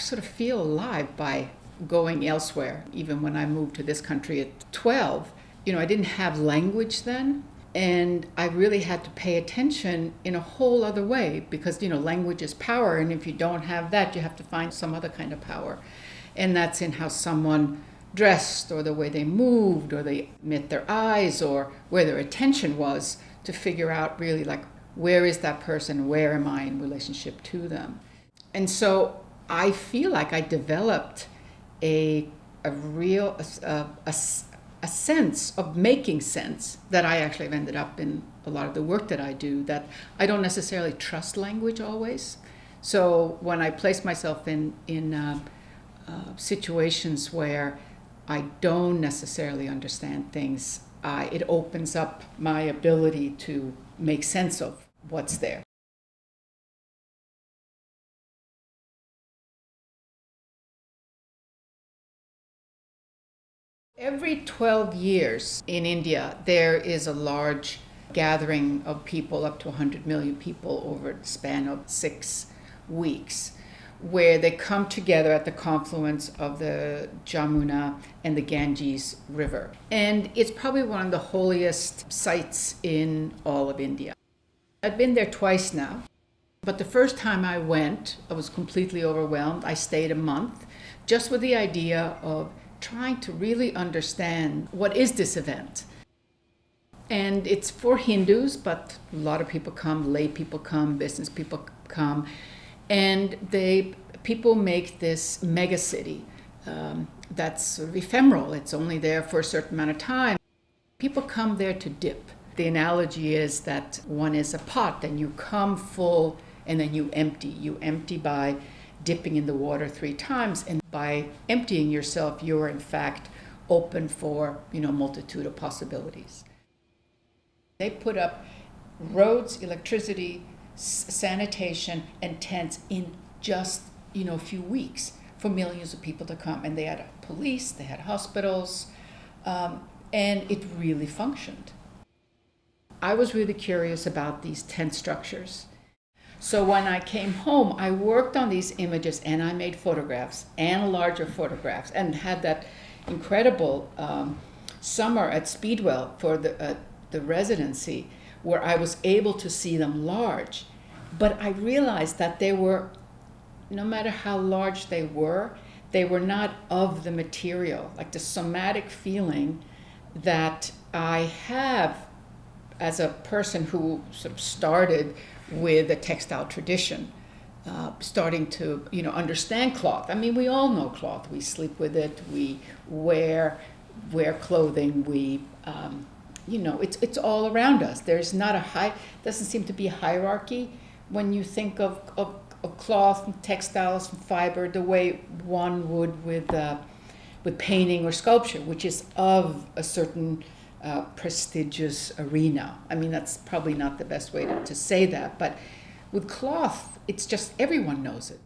sort of feel alive by going elsewhere. Even when I moved to this country at 12, I didn't have language then. And I really had to pay attention in a whole other way because, language is power. And if you don't have that, you have to find some other kind of power. And that's in how someone dressed or the way they moved or they met their eyes or where their attention was to figure out really like, where is that person? Where am I in relationship to them? And so I feel like I developed a real sense of making sense that I actually have ended up in a lot of the work that I do, that I don't necessarily trust language always. So when I place myself in situations where I don't necessarily understand things, it opens up my ability to make sense of what's there. Every 12 years in India, there is a large gathering of people, up to 100 million people over the span of 6 weeks, where they come together at the confluence of the Jamuna and the Ganges River. And it's probably one of the holiest sites in all of India. I've been there twice now, but the first time I went, I was completely overwhelmed. I stayed a month just with the idea of trying to really understand what is this event. And it's for Hindus, but a lot of people come, lay people come, business people come, and people make this mega city that's sort of ephemeral. It's only there for a certain amount of time. People come there to dip. The analogy is that one is a pot, and you come full and then you empty. You empty by dipping in the water 3 times, and by emptying yourself, you're in fact open for multitude of possibilities. They put up roads, electricity, sanitation, and tents in just a few weeks for millions of people to come. And they had police, they had hospitals, and it really functioned. I was really curious about these tent structures. So when I came home, I worked on these images and I made photographs and larger photographs and had that incredible summer at Speedwell for the residency where I was able to see them large. But I realized that they were, no matter how large they were not of the material, like the somatic feeling that I have as a person who sort of started with a textile tradition, starting to understand cloth. I mean, we all know cloth. We sleep with it. We wear clothing. We it's all around us. There's not doesn't seem to be a hierarchy when you think of cloth and textiles and fiber the way one would with painting or sculpture, which is of a certain prestigious arena. I mean, that's probably not the best way to say that, but with cloth, it's just everyone knows it.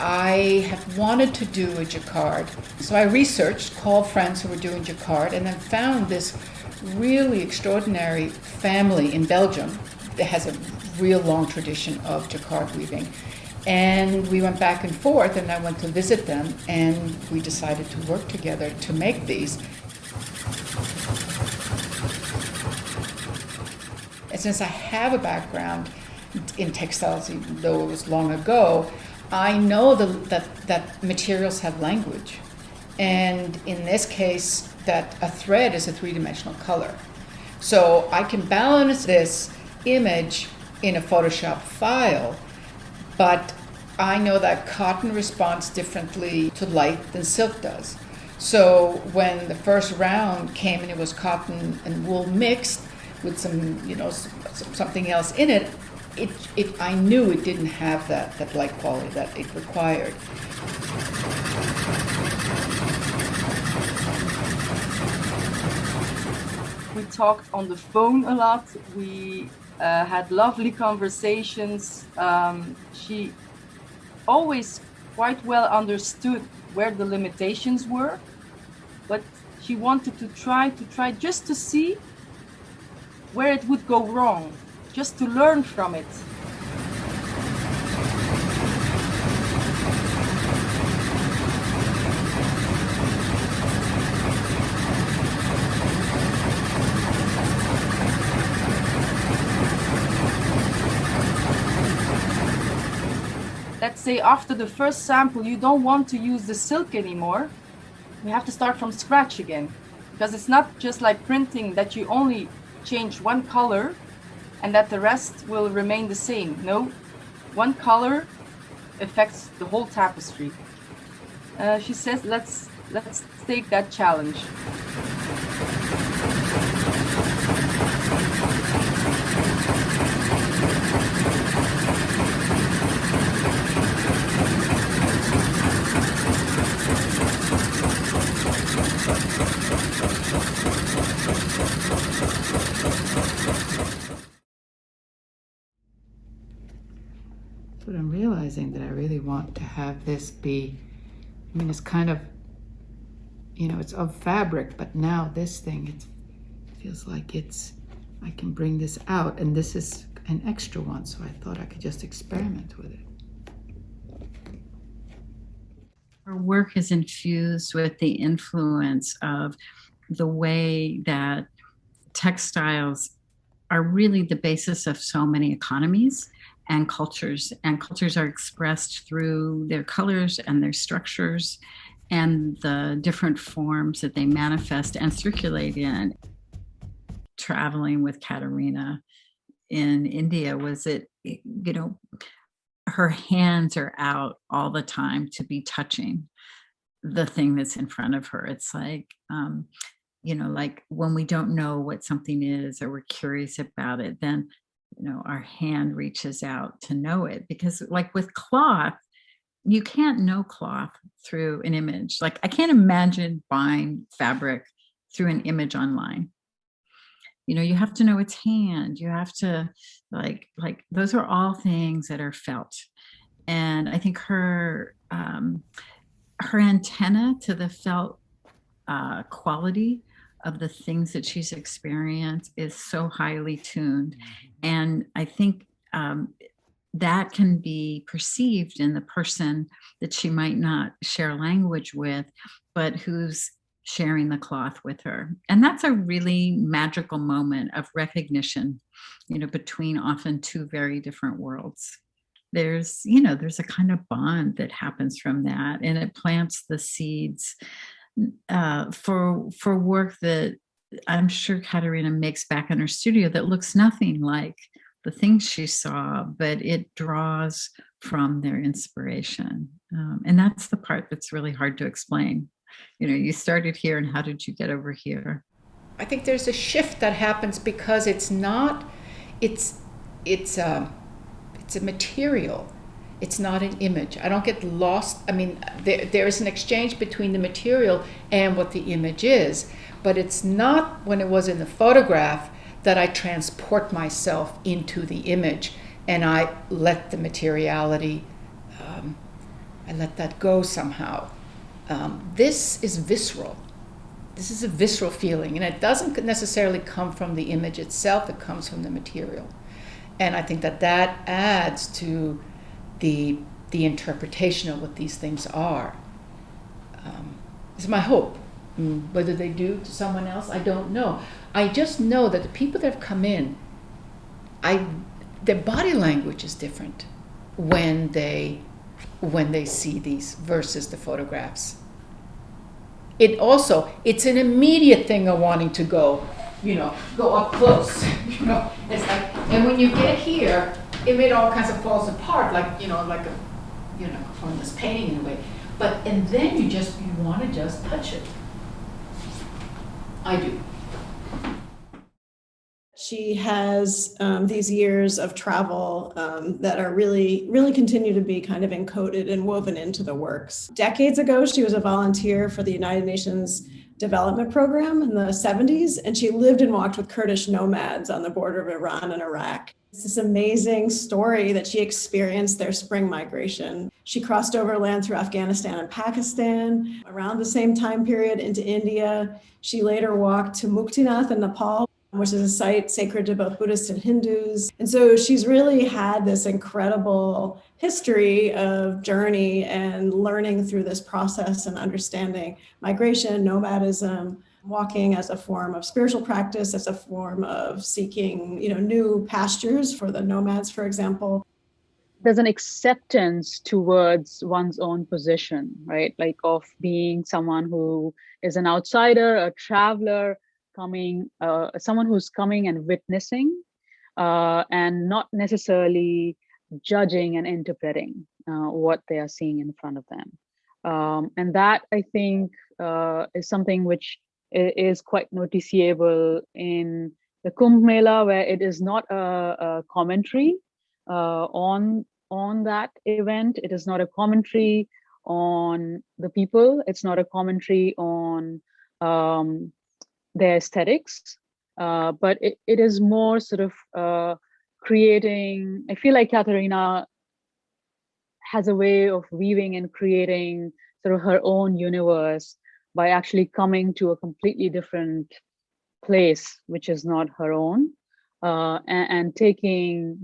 I have wanted to do a jacquard. So I researched, called friends who were doing jacquard, and then found this really extraordinary family in Belgium that has a real long tradition of jacquard weaving. And we went back and forth, and I went to visit them, and we decided to work together to make these. And since I have a background in textiles, even though it was long ago, I know that materials have language. And in this case, that a thread is a 3-dimensional color. So I can balance this image in a Photoshop file, but I know that cotton responds differently to light than silk does. So when the first round came and it was cotton and wool mixed with something else in it, I knew it didn't have that light quality that it required. We talked on the phone a lot. We had lovely conversations. She always quite well understood where the limitations were, but she wanted to try just to see where it would go wrong, just to learn from it. Let's say after the first sample, you don't want to use the silk anymore. You have to start from scratch again, because it's not just like printing that you only change one color and that the rest will remain the same. No, one color affects the whole tapestry. She says, let's take that challenge. But I'm realizing that I really want to have this be, I mean, it's kind of, it's of fabric, but now this thing, it feels like I can bring this out, and this is an extra one, so I thought I could just experiment with it. Her work is infused with the influence of the way that textiles are really the basis of so many economies and cultures are expressed through their colors and their structures and the different forms that they manifest and circulate in. Traveling with Katarina in India was her hands are out all the time to be touching the thing that's in front of her. It's like, like when we don't know what something is or we're curious about it, then our hand reaches out to know it, because like with cloth, you can't know cloth through an image. Like I can't imagine buying fabric through an image online. You have to know its hand. You have to like those are all things that are felt. And I think her antenna to the felt quality of the things that she's experienced is so highly tuned. And I think that can be perceived in the person that she might not share language with, but who's sharing the cloth with her. And that's a really magical moment of recognition, between often two very different worlds. There's a kind of bond that happens from that, and it plants the seeds for work that I'm sure Katarina makes back in her studio that looks nothing like the things she saw, but it draws from their inspiration. And that's the part that's really hard to explain. You started here, and how did you get over here? I think there's a shift that happens because it's a material. It's not an image. I don't get lost. I mean, there is an exchange between the material and what the image is, but it's not when it was in the photograph that I transport myself into the image and I let the materiality, I let that go somehow. This is visceral. This is a visceral feeling, and it doesn't necessarily come from the image itself, it comes from the material. And I think that adds to the interpretation of what these things are. It's my hope. Whether they do to someone else, I don't know. I just know that the people that have come in, their body language is different when they see these versus the photographs. It's an immediate thing of wanting to go up close. It's like, and when you get here, it all kinds of falls apart, from this painting in a way. And then you want to just touch it. I do. She has these years of travel that are really continue to be kind of encoded and woven into the works. Decades ago, she was a volunteer for the United Nations Development Program in the 70s, and she lived and walked with Kurdish nomads on the border of Iran and Iraq. It's this amazing story that she experienced their spring migration. She crossed overland through Afghanistan and Pakistan around the same time period into India. She later walked to Muktinath in Nepal, which is a site sacred to both Buddhists and Hindus. And so she's really had this incredible history of journey and learning through this process and understanding migration, nomadism, walking as a form of spiritual practice, as a form of seeking, new pastures for the nomads, for example. There's an acceptance towards one's own position, right? Like of being someone who is an outsider, a traveler, someone who's coming and witnessing, and not necessarily judging and interpreting what they are seeing in front of them. And that, I think, is something which is quite noticeable in the Kumbh Mela, where it is not a commentary on that event. It is not a commentary on the people. It's not a commentary on their aesthetics, but it is more sort of creating. I feel like Katarina has a way of weaving and creating sort of her own universe by actually coming to a completely different place, which is not her own, and taking,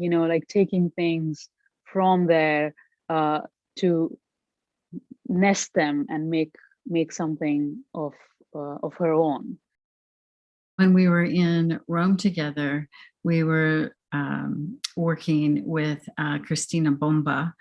taking things from there to nest them and make something of her own. When we were in Rome together, we were working with Christina Bomba,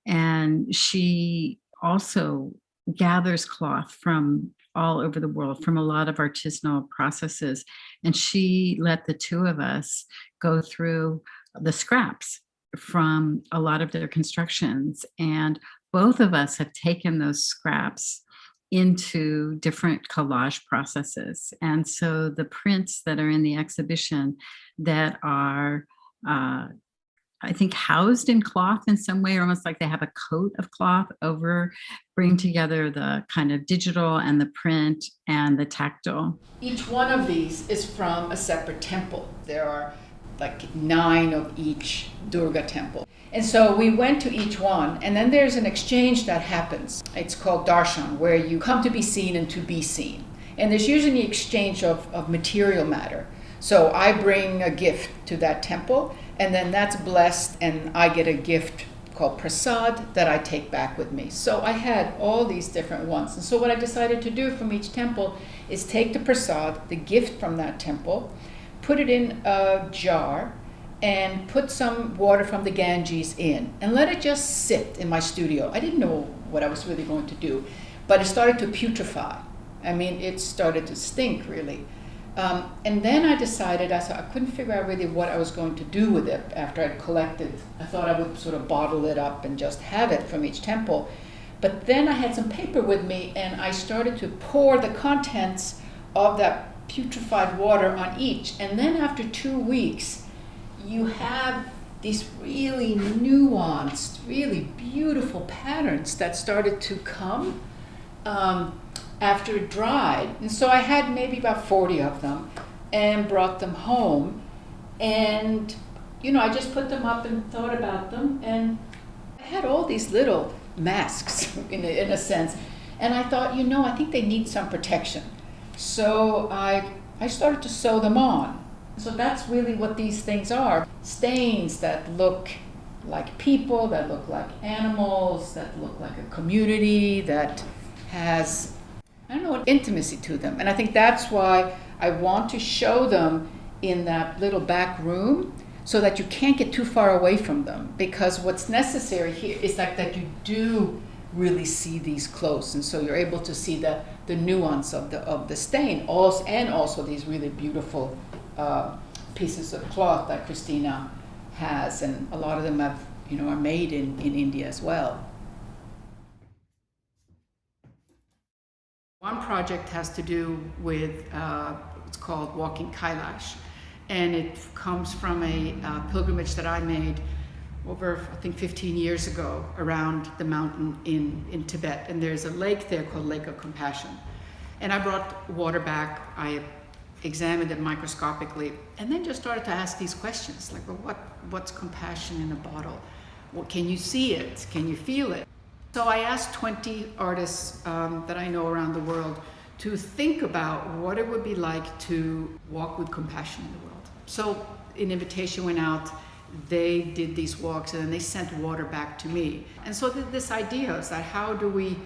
and she also gathers cloth from all over the world, from a lot of artisanal processes. And she let the two of us go through the scraps from a lot of their constructions. And both of us have taken those scraps into different collage processes. And so the prints that are in the exhibition that are, I think, housed in cloth in some way, or almost like they have a coat of cloth over, bring together the kind of digital and the print and the tactile. Each one of these is from a separate temple. There are like 9 of each Durga temple. And so we went to each one, and then there's an exchange that happens. It's called darshan, where you come to be seen and to be seen. And there's usually an exchange of material matter. So I bring a gift to that temple, and then that's blessed, and I get a gift called prasad that I take back with me. So I had all these different ones. And so what I decided to do from each temple is take the prasad, the gift from that temple, put it in a jar, and put some water from the Ganges in, and let it just sit in my studio. I didn't know what I was really going to do, but it started to putrefy. I mean, it started to stink, really. And then I decided, I couldn't figure out really what I was going to do with it after I'd collected. I thought I would sort of bottle it up and just have it from each temple. But then I had some paper with me, and I started to pour the contents of that putrefied water on each. And then after 2 weeks, you have these really nuanced, really beautiful patterns that started to come after it dried. And so I had maybe about 40 of them and brought them home. And, I just put them up and thought about them. And I had all these little masks in a sense. And I thought, I think they need some protection. So I started to sew them on. So that's really what these things are. Stains that look like people, that look like animals, that look like a community, that has, an intimacy to them. And I think that's why I want to show them in that little back room so that you can't get too far away from them. Because what's necessary here is that you do really see these close. And so you're able to see the nuance of the stain, and also these really beautiful pieces of cloth that Christina has, and a lot of them are made in India as well. One project has to do with it's called Walking Kailash, and it comes from a pilgrimage that I made over, I think, 15 years ago around the mountain in Tibet. And there's a lake there called Lake of Compassion. And I brought water back. I examined it microscopically, and then just started to ask these questions like, well, what's compassion in a bottle? Well, can you see it? Can you feel it? So I asked 20 artists that I know around the world to think about what it would be like to walk with compassion in the world. So an invitation went out, they did these walks, and then they sent water back to me. And so this idea is that how do we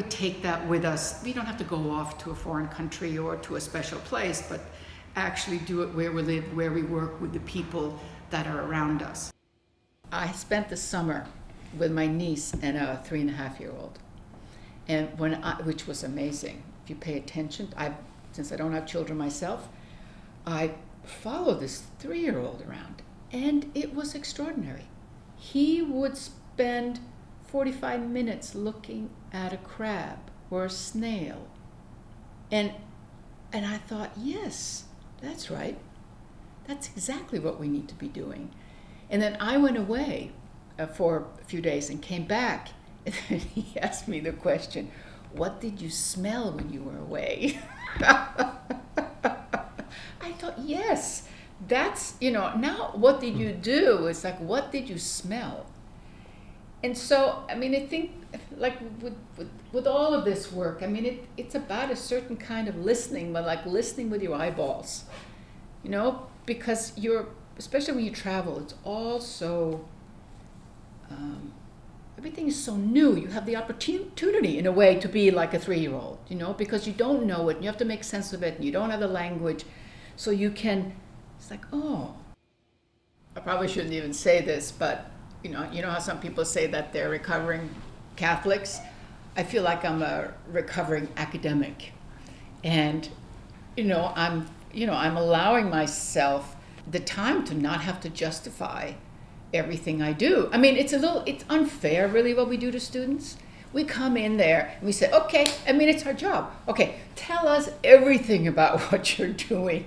take that with us? We don't have to go off to a foreign country or to a special place, but actually do it where we live, where we work, with the people that are around us. I spent the summer with my niece and a 3.5-year-old, and which was amazing. If you pay attention, since I don't have children myself, I follow this 3-year-old around, and it was extraordinary. He would spend 45 minutes looking at a crab or a snail, and I thought, yes, that's right. That's exactly what we need to be doing. And then I went away for a few days and came back, and then he asked me the question, what did you smell when you were away? I thought, yes, that's, now what did you do? It's like, what did you smell? And so, I mean, I think, like with all of this work, I mean, it's about a certain kind of listening, but like listening with your eyeballs, because especially when you travel, it's all so, everything is so new. You have the opportunity, in a way, to be like a 3-year-old, because you don't know it, and you have to make sense of it, and you don't have the language, so you can, it's like, oh, I probably shouldn't even say this, but, you know how some people say that they're recovering Catholics? I feel like I'm a recovering academic, and, I'm allowing myself the time to not have to justify everything I do. I mean, it's unfair, really, what we do to students. We come in there and we say, okay, it's our job. Okay, tell us everything about what you're doing.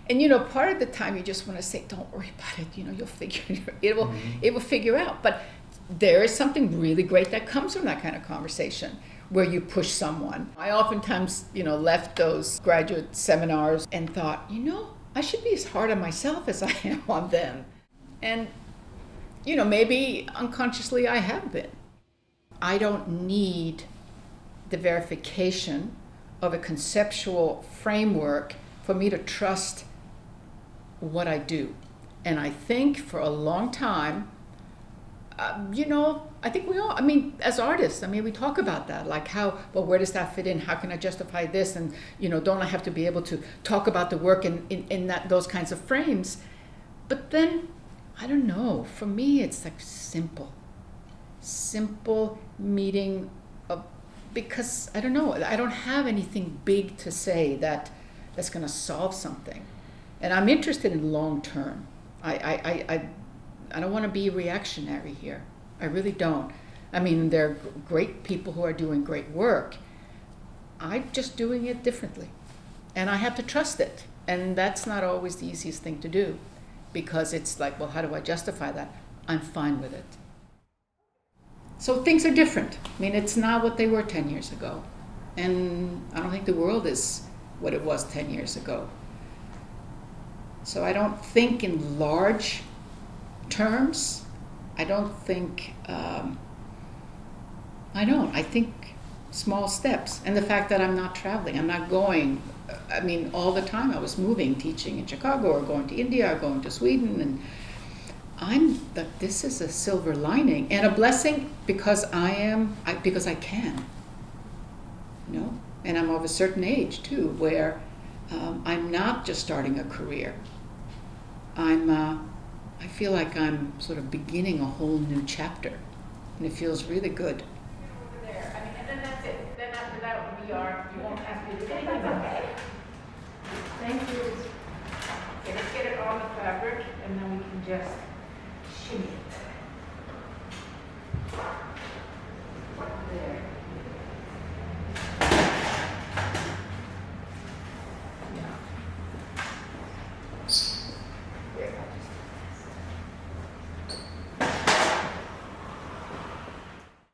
And, part of the time you just want to say, don't worry about it. You'll figure it will figure out. But there is something really great that comes from that kind of conversation where you push someone. I oftentimes, left those graduate seminars and thought, I should be as hard on myself as I am on them. And, maybe unconsciously I have been. I don't need the verification of a conceptual framework for me to trust what I do. And I think for a long time, I think we all, as artists, we talk about that, like where does that fit in? How can I justify this? And, don't I have to be able to talk about the work in those kinds of frames? But then, I don't know, for me, it's like simple meeting because, I don't know, I don't have anything big to say that's going to solve something. And I'm interested in long term. I don't want to be reactionary here. I really don't. There are great people who are doing great work. I'm just doing it differently. And I have to trust it. And that's not always the easiest thing to do, because it's like, well, how do I justify that? I'm fine with it. So things are different. It's not what they were 10 years ago. And I don't think the world is what it was 10 years ago. So I don't think in large terms. I don't think, I think small steps. And the fact that I'm not traveling, I'm not going, all the time I was moving, teaching in Chicago or going to India or going to Sweden. And this is a silver lining and a blessing because because I can, and I'm of a certain age too, where I'm not just starting a career. I feel like I'm sort of beginning a whole new chapter, and it feels really good. Over there, and then that's it. Then after that, you won't ask me to do anything. Thank you. Okay, let's get it on the fabric, and then we can just shimmy.